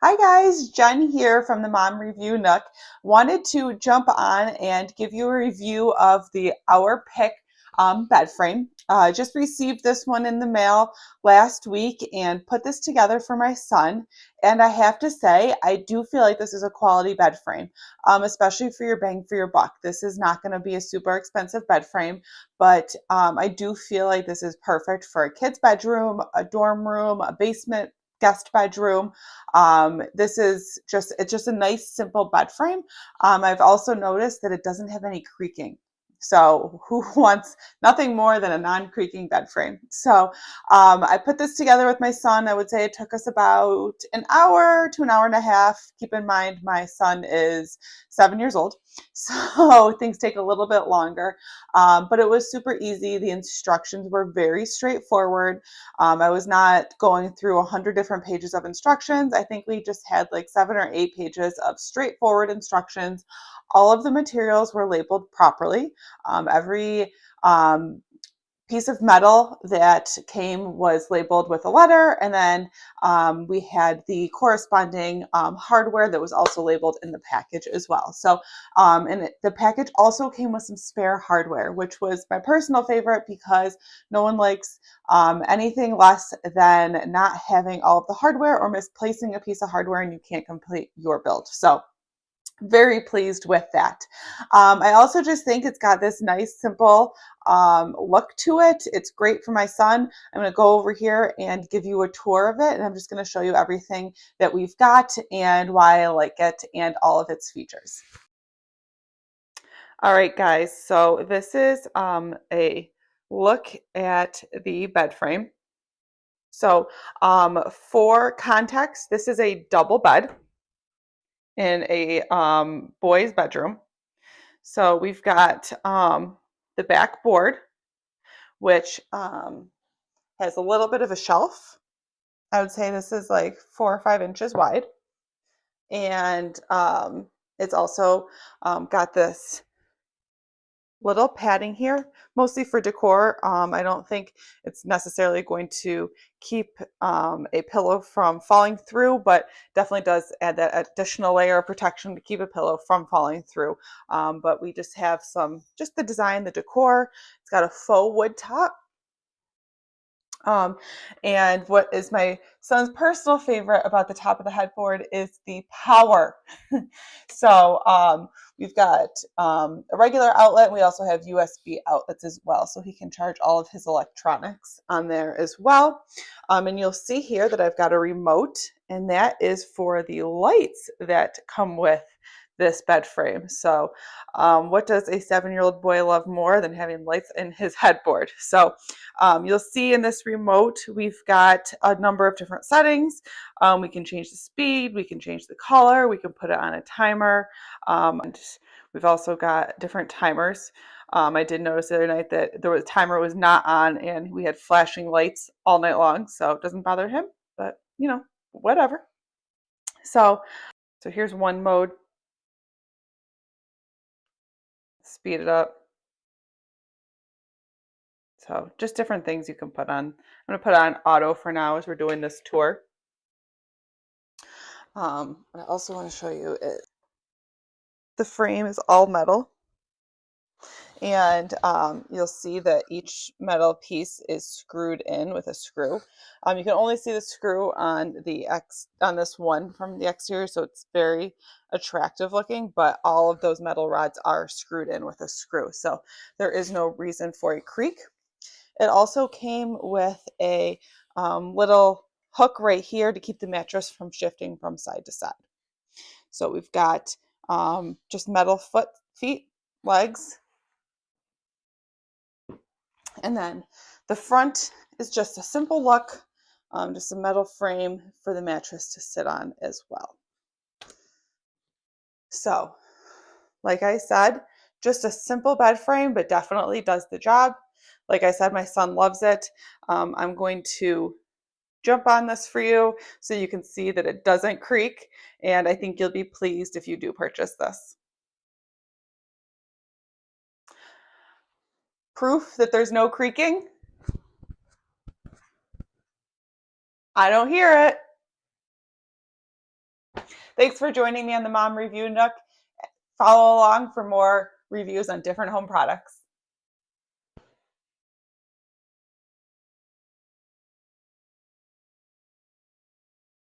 Hi guys, Jen here from the Mom Review Nook. Wanted to jump on and give you a review of the OURPIC bed frame. Just received this one in the mail last week and put this together for my son. And I have to say, I do feel like this is a quality bed frame, especially for your bang for your buck. This is not going to be a super expensive bed frame, but I do feel like this is perfect for a kid's bedroom, a dorm room, a basement guest bedroom. It's just a nice simple bed frame. I've also noticed that it doesn't have any creaking. So who wants nothing more than a non-creaking bed frame? So I put this together with my son. I would say it took us about an hour to an hour and a half. Keep in mind, my son is 7 years old, so things take a little bit longer. But it was super easy. The instructions were very straightforward. I was not going through 100 different pages of instructions. I think we just had like 7 or 8 pages of straightforward instructions. All of the materials were labeled properly. Every piece of metal that came was labeled with a letter, and then we had the corresponding hardware that was also labeled in the package as well. So the package also came with some spare hardware, which was my personal favorite because no one likes anything less than not having all of the hardware or misplacing a piece of hardware and you can't complete your build. So very pleased with that. I also just think it's got this nice, simple look to it. It's great for my son. I'm going to go over here and give you a tour of it, and I'm just going to show you everything that we've got and why I like it and all of its features. All right, guys, so this is a look at the bed frame. So for context, this is a double bed in a boy's bedroom. So we've got the back board, which has a little bit of a shelf. I would say this is like 4 or 5 inches wide. And it's also got this little padding here, mostly for decor. I don't think it's necessarily going to keep a pillow from falling through, but definitely does add that additional layer of protection to keep a pillow from falling through. But we just have just the design, the decor. It's got a faux wood top. And what is my son's personal favorite about the top of the headboard is the power. So we've got a regular outlet, and we also have USB outlets as well, so he can charge all of his electronics on there as well. And you'll see here that I've got a remote, and that is for the lights that come with this bed frame. So what does a 7-year-old boy love more than having lights in his headboard? So you'll see in this remote, we've got a number of different settings. We can change the speed, we can change the color, we can put it on a timer. And we've also got different timers. I did notice the other night that the timer was not on and we had flashing lights all night long, so it doesn't bother him, but you know, whatever. So here's one mode. Speed it up. So just different things you can put on. I'm going to put on auto for now as we're doing this tour. What I also want to show you is the frame is all metal. And you'll see that each metal piece is screwed in with a screw. You can only see the screw on this one from the exterior, so it's very attractive looking, but all of those metal rods are screwed in with a screw, so there is no reason for a creak. It also came with a little hook right here to keep the mattress from shifting from side to side. So we've got just metal feet, legs, and then the front is just a simple look, just a metal frame for the mattress to sit on as well. So, like I said, just a simple bed frame, but definitely does the job. Like I said, my son loves it. I'm going to jump on this for you so you can see that it doesn't creak, and I think you'll be pleased if you do purchase this. Proof that there's no creaking? I don't hear it. Thanks for joining me on the Mom Review Nook. Follow along for more reviews on different home products.